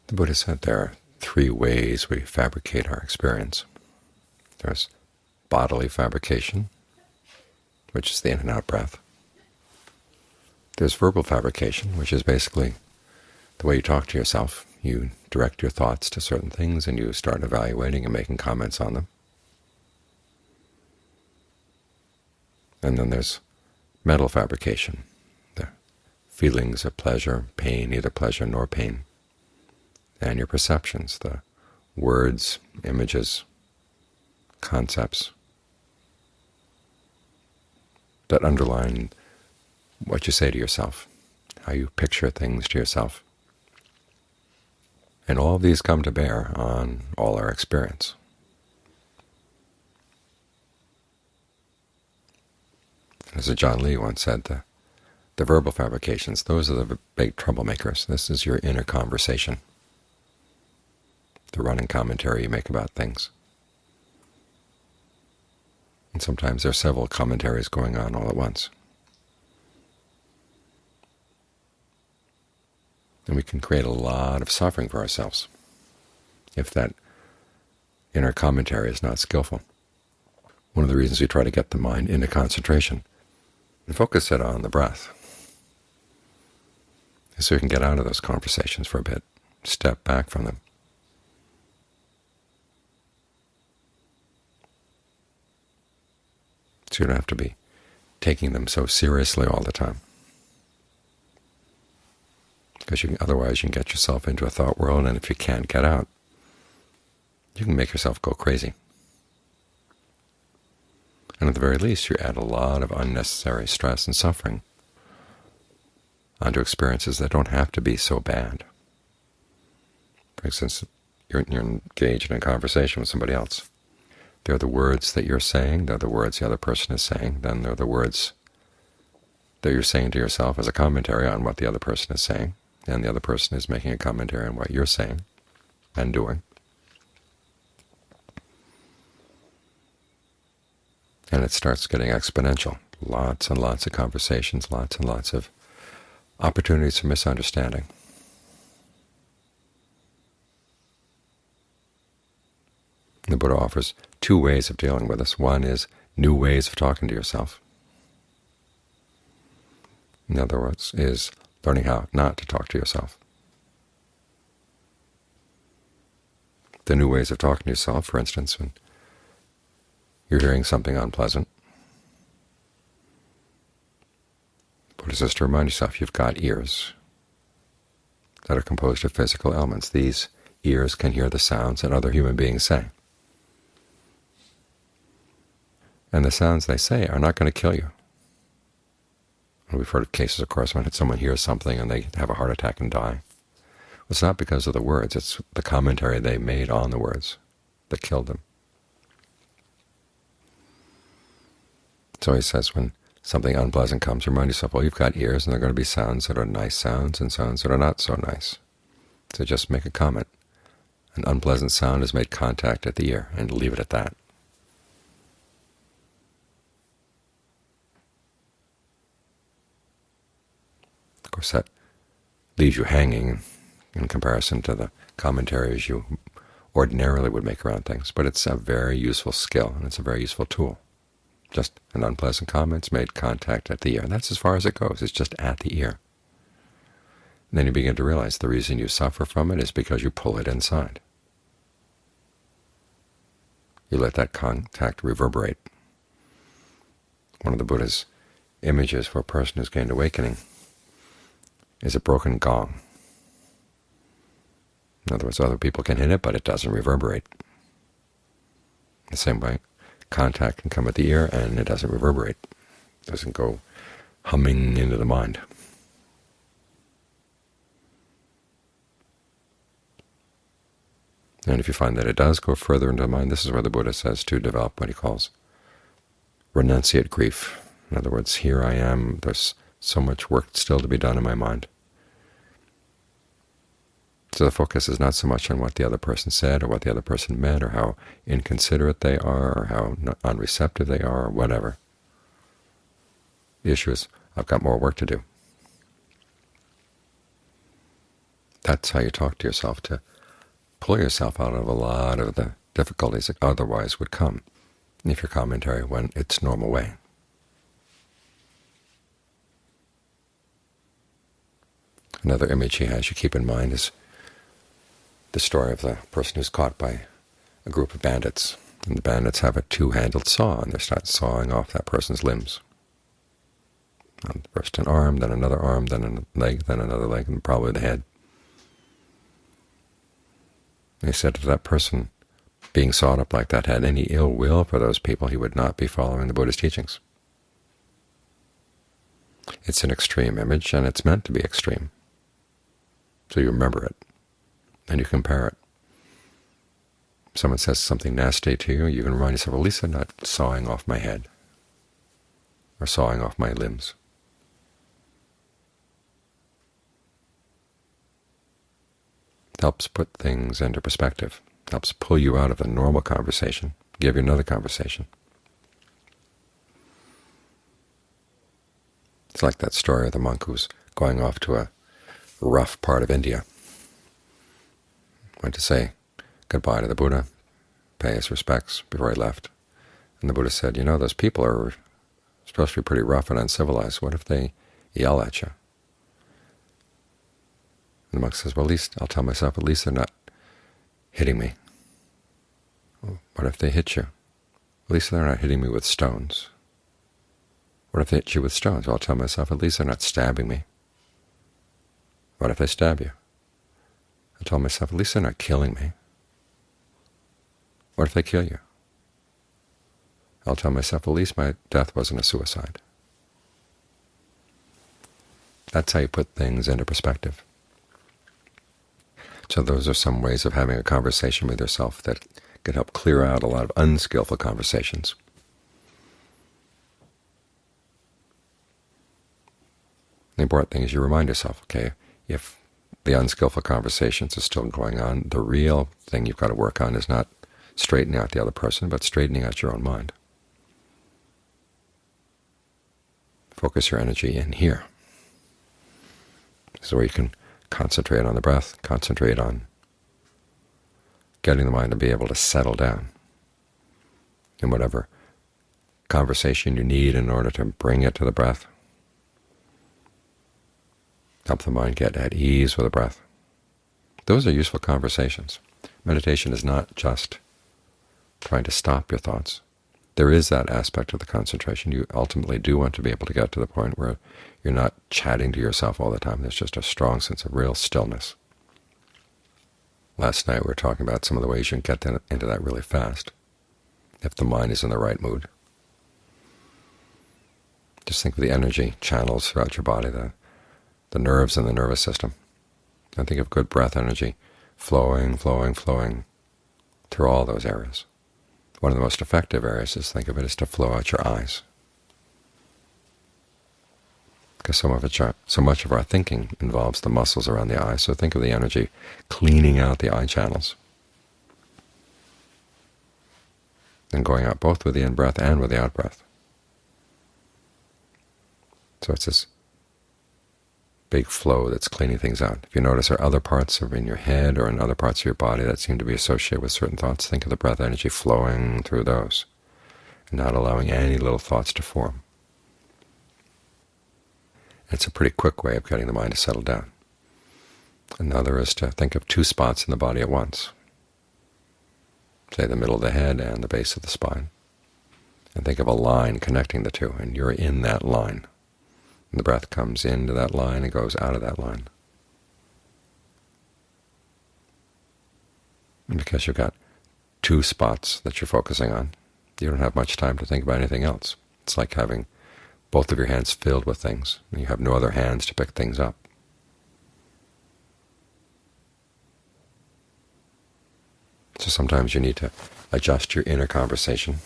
The Buddha said there are three ways we fabricate our experience. There's bodily fabrication, which is the in and out breath. There's verbal fabrication, which is basically the way you talk to yourself. You direct your thoughts to certain things and you start evaluating and making comments on them. And then there's mental fabrication, the feelings of pleasure, pain, neither pleasure nor pain, and your perceptions, the words, images, concepts that underline what you say to yourself, how you picture things to yourself. And all of these come to bear on all our experience. As John Lee once said, the verbal fabrications, those are the big troublemakers. This is your inner conversation, the running commentary you make about things. And sometimes there are several commentaries going on all at once. And we can create a lot of suffering for ourselves if that inner commentary is not skillful. One of the reasons we try to get the mind into concentration and focus it on the breath is so we can get out of those conversations for a bit, step back from them. So you don't have to be taking them so seriously all the time, because otherwise you can get yourself into a thought world, and if you can't get out, you can make yourself go crazy. And at the very least, you add a lot of unnecessary stress and suffering onto experiences that don't have to be so bad. For instance, you're engaged in a conversation with somebody else. They're the words that you're saying, they're the words the other person is saying, then they're the words that you're saying to yourself as a commentary on what the other person is saying, and the other person is making a commentary on what you're saying and doing. And it starts getting exponential. Lots and lots of conversations, lots and lots of opportunities for misunderstanding. The Buddha offers two ways of dealing with this. One is new ways of talking to yourself. In other words, is learning how not to talk to yourself. The new ways of talking to yourself, for instance, when you're hearing something unpleasant, the Buddha says to remind yourself you've got ears that are composed of physical elements. These ears can hear the sounds that other human beings say. And the sounds they say are not going to kill you. We've heard of cases, of course, when someone hears something and they have a heart attack and die. It's not because of the words, it's the commentary they made on the words that killed them. So he says when something unpleasant comes, remind yourself, well, you've got ears, and there are going to be sounds that are nice sounds and sounds that are not so nice. So just make a comment. An unpleasant sound has made contact at the ear, and leave it at that. Of course, that leaves you hanging in comparison to the commentaries you ordinarily would make around things, but it's a very useful skill, and it's a very useful tool. Just an unpleasant comment's made contact at the ear. That's as far as it goes. It's just at the ear. And then you begin to realize the reason you suffer from it is because you pull it inside. You let that contact reverberate. One of the Buddha's images for a person who's gained awakening is a broken gong. In other words, other people can hit it, but it doesn't reverberate. The same way, contact can come at the ear, and it doesn't reverberate. It doesn't go humming into the mind. And if you find that it does go further into the mind, this is where the Buddha says to develop what he calls renunciate grief. In other words, here I am, there's so much work still to be done in my mind. So the focus is not so much on what the other person said or what the other person meant or how inconsiderate they are or how unreceptive they are or whatever. The issue is I've got more work to do. That's how you talk to yourself, to pull yourself out of a lot of the difficulties that otherwise would come if your commentary went its normal way. Another image he has you keep in mind is the story of the person who's caught by a group of bandits. And the bandits have a two-handled saw, and they start sawing off that person's limbs. First an arm, then another arm, then a leg, then another leg, and probably the head. And he said if that person being sawed up like that had any ill will for those people, he would not be following the Buddha's teachings. It's an extreme image, and it's meant to be extreme. So you remember it, and you compare it. Someone says something nasty to you, you can remind yourself, at least I'm not sawing off my head or sawing off my limbs. It helps put things into perspective. It helps pull you out of a normal conversation, give you another conversation. It's like that story of the monk who's going off to a rough part of India. Went to say goodbye to the Buddha, pay his respects before he left. And the Buddha said, you know, those people are supposed to be pretty rough and uncivilized. What if they yell at you? And the monk says, well, at least I'll tell myself, at least they're not hitting me. Well, what if they hit you? At least they're not hitting me with stones. What if they hit you with stones? Well, I'll tell myself, at least they're not stabbing me. What if they stab you? I tell myself, at least they're not killing me. What if they kill you? I'll tell myself, at least my death wasn't a suicide. That's how you put things into perspective. So those are some ways of having a conversation with yourself that can help clear out a lot of unskillful conversations. The important thing is you remind yourself, okay, if the unskillful conversations are still going on, the real thing you've got to work on is not straightening out the other person, but straightening out your own mind. Focus your energy in here. This is where you can concentrate on the breath, concentrate on getting the mind to be able to settle down in whatever conversation you need in order to bring it to the breath. Help the mind get at ease with the breath. Those are useful conversations. Meditation is not just trying to stop your thoughts. There is that aspect of the concentration. You ultimately do want to be able to get to the point where you're not chatting to yourself all the time. There's just a strong sense of real stillness. Last night we were talking about some of the ways you can get into that really fast, if the mind is in the right mood. Just think of the energy channels throughout your body, the nerves in the nervous system. And think of good breath energy flowing, flowing, flowing through all those areas. One of the most effective areas is, think of it, is to flow out your eyes. Because so much of our thinking involves the muscles around the eyes, so think of the energy cleaning out the eye channels and going out both with the in-breath and with the out-breath. So it's this big flow that's cleaning things out. If you notice there are other parts in your head or in other parts of your body that seem to be associated with certain thoughts, think of the breath energy flowing through those and not allowing any little thoughts to form. It's a pretty quick way of getting the mind to settle down. Another is to think of two spots in the body at once, say the middle of the head and the base of the spine, and think of a line connecting the two, and you're in that line. And the breath comes into that line and goes out of that line. And because you've got two spots that you're focusing on, you don't have much time to think about anything else. It's like having both of your hands filled with things, and you have no other hands to pick things up. So sometimes you need to adjust your inner conversation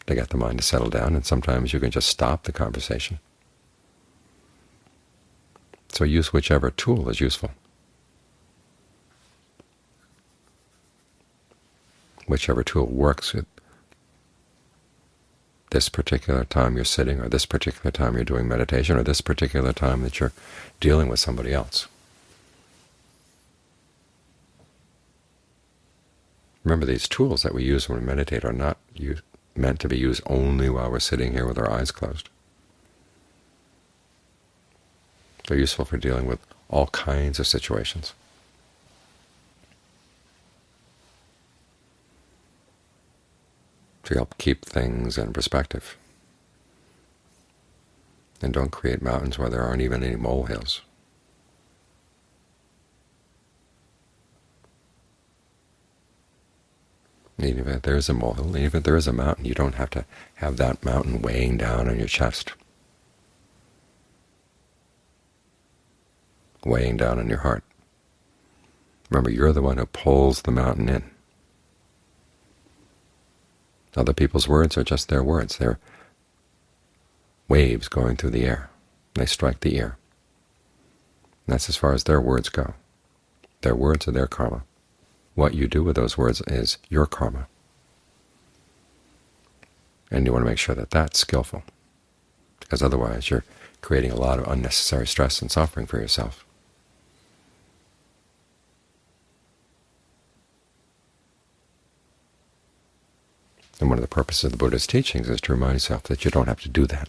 to get the mind to settle down, and sometimes you can just stop the conversation. So use whichever tool is useful. Whichever tool works at this particular time you're sitting, or this particular time you're doing meditation, or this particular time that you're dealing with somebody else. Remember, these tools that we use when we meditate are not meant to be used only while we're sitting here with our eyes closed. They're useful for dealing with all kinds of situations. To help keep things in perspective. And don't create mountains where there aren't even any molehills. Even if there is a molehill, even if there is a mountain, you don't have to have that mountain weighing down on your chest, weighing down on your heart. Remember, you're the one who pulls the mountain in. Other people's words are just their words. They're waves going through the air. They strike the ear. And that's as far as their words go. Their words are their karma. What you do with those words is your karma. And you want to make sure that that's skillful, because otherwise you're creating a lot of unnecessary stress and suffering for yourself. And one of the purposes of the Buddha's teachings is to remind yourself that you don't have to do that.